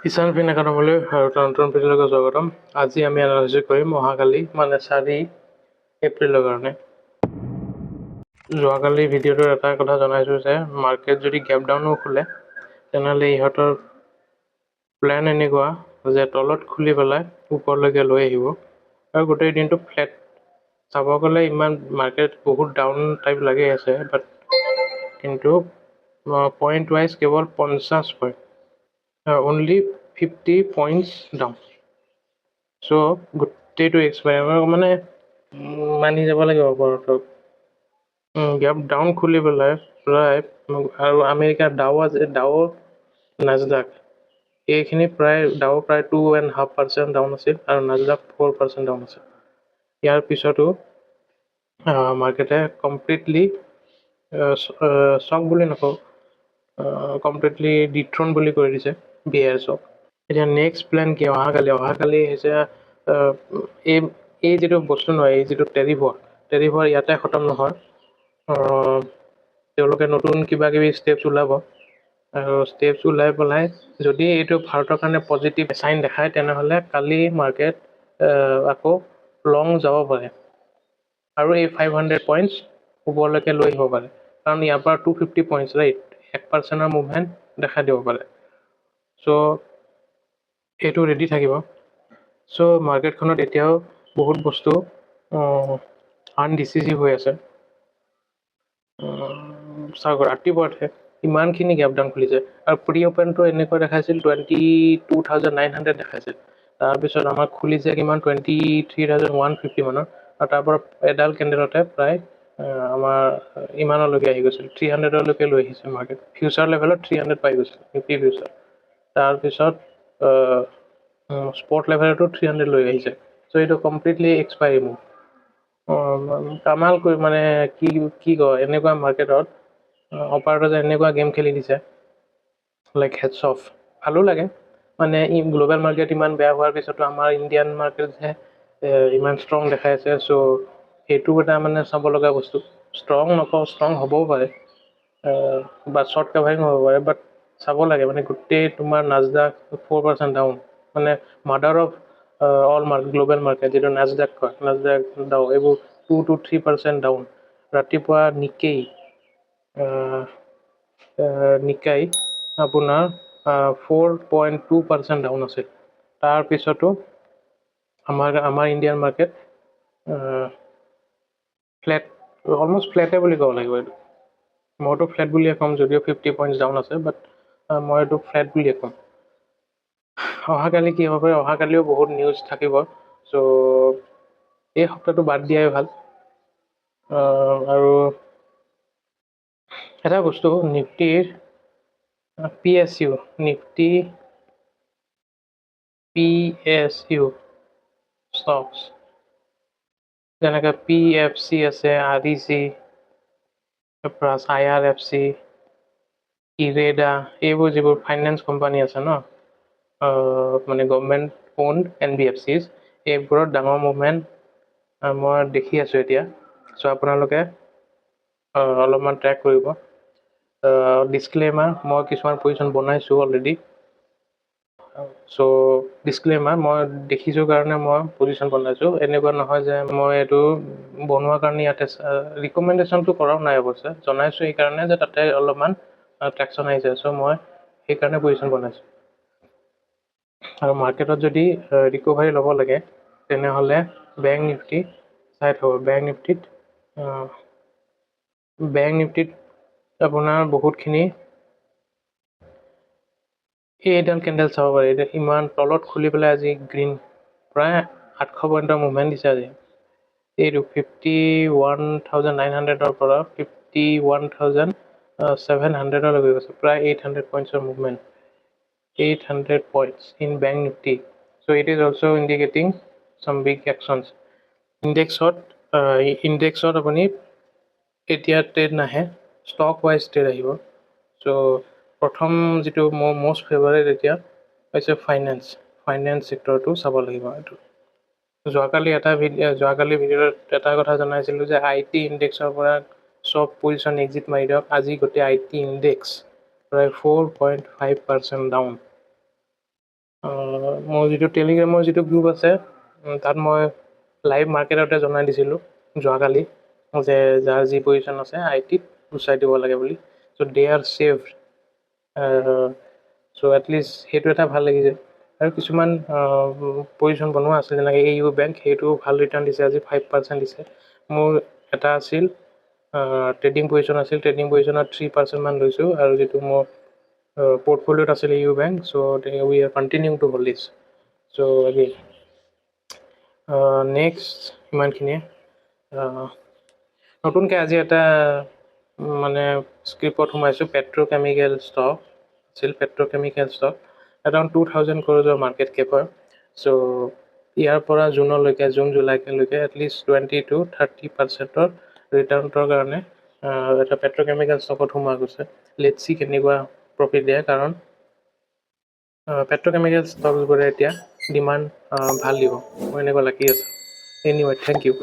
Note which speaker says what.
Speaker 1: ইছান ফিন একাডেমীলৈ আৰু নতুন ভিডিঅ'লৈকে স্বাগতম। আজি আমি এনালাইচিছ কৰিম অহাকালি মানে 4 এপ্ৰিলৰ কাৰণে। যোৱাকালি ভিডিঅ'টোত এটা কথা জনাইছোঁ যে মাৰ্কেট যদি গেপ ডাউনো খোলে তেনেহ'লে ইহঁতৰ প্লেন এনেকুৱা যে তলত খুলি পেলাই ওপৰলৈকে লৈ আহিব আৰু গোটেই দিনটো ফ্লেট। চাব গ'লে ইমান মাৰ্কেট বহুত ডাউন টাইপ লাগি আছে, বাট কিন্তু পইণ্ট ৱাইজ কেৱল 50 পইণ্ট, অনলি 50 পইণ্টছ ডাউন। চ' গোটেইটো এক্সপায়াৰ মানে মানি যাব লাগিব ওপৰত। গেপ ডাউন খুলি পেলাই প্ৰায় আৰু আমেৰিকাৰ ডাও নাজদাক এইখিনি প্ৰায় 2.5% ডাউন আছিল আৰু নাজদাক 4% ডাউন আছিল। ইয়াৰ পিছতো মাৰ্কেটে কমপ্লিটলি শ্বক বুলি নকওঁ, কমপ্লিটলি ডিথ্ৰন বুলি কৰি দিছে বিয়াৰ্ছক। এতিয়া নেক্সট প্লেন কি? অহাকালি হৈছে এই যিটো বস্তু নহয়, এই যিটো টেৰিফৰ ইয়াতে খতম নহয়। তেওঁলোকে নতুন কিবা কিবি ষ্টেপছ ওলাব আৰু ষ্টেপছ ওলাই পেলাই যদি এইটো ভাৰতৰ কাৰণে পজিটিভ চাইন দেখায় তেনেহ'লে কালি মাৰ্কেট আকৌ লং যাব পাৰে আৰু এই 500 পইণ্টছ ওপৰলৈকে লৈ আহিব পাৰে, কাৰণ ইয়াৰ পৰা 250 পইণ্টছ ৰাইট 1% মুভমেণ্ট দেখাই দিব পাৰে। চ' এইটো ৰেডি থাকিব। চ' মাৰ্কেটখনত এতিয়াও বহুত বস্তু আনডিচিচিভ হৈ আছে। চাওক ৰাতিপুৱাতে ইমানখিনি গেপ ডাউন খুলিছে আৰু প্ৰি অ'পেনটো এনেকুৱা দেখাইছিল 22,900 দেখাইছিল। তাৰপিছত আমাৰ খুলিছে কিমান 23,150 মানৰ, আৰু তাৰ পৰা এডাল কেণ্ডেলতে প্ৰায় আমাৰ ইমানলৈকে আহি গৈছিল, 300লৈকে লৈ আহিছে মাৰ্কেট। ফিউচাৰ লেভেলত 300 পাই গৈছিল নিফটি ফিউচাৰ। তাৰপিছত স্পট লেভেলতো 300 লৈ আহিছে। চ' এইটো কমপ্লিটলি এক্সপাইৰী মুভ। কামাল কৰি মানে কি কয়, এনেকুৱা মাৰ্কেটত অপাৰেটৰ যে এনেকুৱা গেম খেলি দিছে, লাইক হেডছ অফ। ভালো লাগে মানে গ্ল'বেল মাৰ্কেট ইমান বেয়া হোৱাৰ পিছতো আমাৰ ইণ্ডিয়ান মাৰ্কেট যে ইমান ষ্ট্ৰং দেখাই আছে। চ' সেইটো এটা মানে চাব লগা বস্তু। ষ্ট্ৰং নকওঁ, ষ্ট্ৰং হ'বও পাৰে বা শ্বৰ্ট কাভাৰিং হ'ব পাৰে, বাট চাব লাগে মানে গোটেই তোমাৰ নাজদাক 4% ডাউন, মানে mother of all global market যিটো নাজদাক কয়, নাজদাক ডাউন, এইবোৰ 2 to 3% ডাউন। ৰাতিপুৱা নিকেই আপোনাৰ 4.2% ডাউন আছিল। তাৰপিছতো আমাৰ ইণ্ডিয়ান মাৰ্কেট ফ্লেট, অলমষ্ট ফ্লেটে বুলি ক'ব লাগিব। এইটো মইতো ফ্লেট বুলিয়ে ক'ম, যদিও 50 পইণ্টছ ডাউন আছে, বাট মই এইটো ফ্লেট বুলিয়ে ক'ম। অহাকালি কি হ'ব পাৰে, অহাকালিও বহুত নিউজ থাকিব। চ' এই সপ্তাহটো বাদ দিয়াই ভাল। আৰু এটা বস্তু, নিফটিৰ PSU নিফটি PSU ষ্টকছ যেনেকৈ PFC আছে, REC প্লাছ IRFC, ইৰেডা, এইবোৰ যিবোৰ ফাইনেন্স কোম্পানী আছে ন, মানে গভৰ্ণমেণ্ট ওন্ড NBFCs, এইবোৰত ডাঙৰ মুভমেণ্ট মই দেখি আছোঁ এতিয়া। চ' আপোনালোকে অলপমান ট্ৰেক কৰিব। ডিছক্লেইমাৰ, মই কিছুমান পজিশ্যন বনাইছোঁ অলৰেডি। চ' ডিছক্লেইমাৰ, মই দেখিছোঁ কাৰণে মই পজিশ্যন বনাইছোঁ। এনেকুৱা নহয় যে মই এইটো বনোৱাৰ কাৰণে ইয়াতে ৰিকমেণ্ডেশ্যনটো কৰাও নাই, অৱশ্যে জনাইছোঁ এইকাৰণে যে তাতে অলপমান ট্ৰেকশ্যন আহিছে। চ' মই সেইকাৰণে পজিশ্যন বনাইছোঁ। আৰু মাৰ্কেটত যদি ৰিকভাৰী ল'ব লাগে তেনেহ'লে বেংক নিফটি চাই থ'ব। বেংক নিফটিত আপোনাৰ বহুতখিনি এইডাল কেণ্ডেল চাব পাৰি। এতিয়া ইমান তলত খুলি পেলাই আজি গ্ৰীণ প্ৰায় 800 পইণ্টৰ মুভমেণ্ট দিছে আজি। এইটো 51,900ৰ পৰা 51,700লৈকে গৈছে, প্ৰায় 800 পইণ্টছৰ movement, 800 points in Bank Nifty. So it is also indicating some big actions. ইণ্ডেক্সত আপুনি এতিয়া ট্ৰেড নাহে, ষ্টক ৱাইজ ট্ৰেড আহিব। চ' প্ৰথম যিটো মোৰ মষ্ট ফেভাৰেট এতিয়া হৈছে ফাইনেন্স ছেক্টৰটো চাব লাগিব। এইটো যোৱাকালি ভিডিঅ'ত এটা কথা জনাইছিলোঁ যে IT ইণ্ডেক্সৰ পৰা চব পজিশ্যন এক্সিট মাৰি দিয়ক। আজি গোটেই IT ইণ্ডেক্স প্ৰায় 4.5% ডাউন। মোৰ যিটো টেলিগ্ৰামৰ যিটো গ্ৰুপ আছে তাত মই লাইভ মাৰ্কেটতে জনাই দিছিলোঁ যোৱাকালি যে যাৰ যি পজিশ্যন আছে আই টিত গুচাই দিব লাগে বুলি চ' দে আৰ ছেভড চ' এটলিষ্ট সেইটো এটা ভাল লাগিছে আৰু কিছুমান পজিশ্যন বনোৱা আছিল যেনেকৈ ইউ বেংক সেইটো ভাল ৰিটাৰ্ণ দিছে আজি 5% দিছে মোৰ এটা আছিল ট্ৰেডিং পজিশ্যন আছিল ট্ৰেডিং পজিশ্যনত 3% মান লৈছোঁ আৰু যিটো মোৰ পৰ্টফলিঅ'ত আছিলে U Bank so' we are continue to hold this so' again next ইমানখিনিয়ে নতুনকৈ আজি এটা মানে স্ক্ৰিপত সোমাইছোঁ পেট্ৰ'কেমিকেল ষ্টক আছিল petrochemical stock around 2000 crores market cap হয় চ' ইয়াৰ পৰা জুন জুলাইলৈকে এটলিষ্ট 20 to 30% ৰিটাৰ্ণৰ কাৰণে এটা পেট্ৰ'কেমিকেল ষ্টকত সোমোৱা গৈছে লেটছ চি কেনেকুৱা প্ৰফিট দিয়ে কাৰণ পেট্ৰ'কেমিকেল ষ্টকবোৰে এতিয়া ডিমাণ্ড ভাল দিব মই এনেকুৱা লাগি আছোঁ এনিৱে থেংক ইউ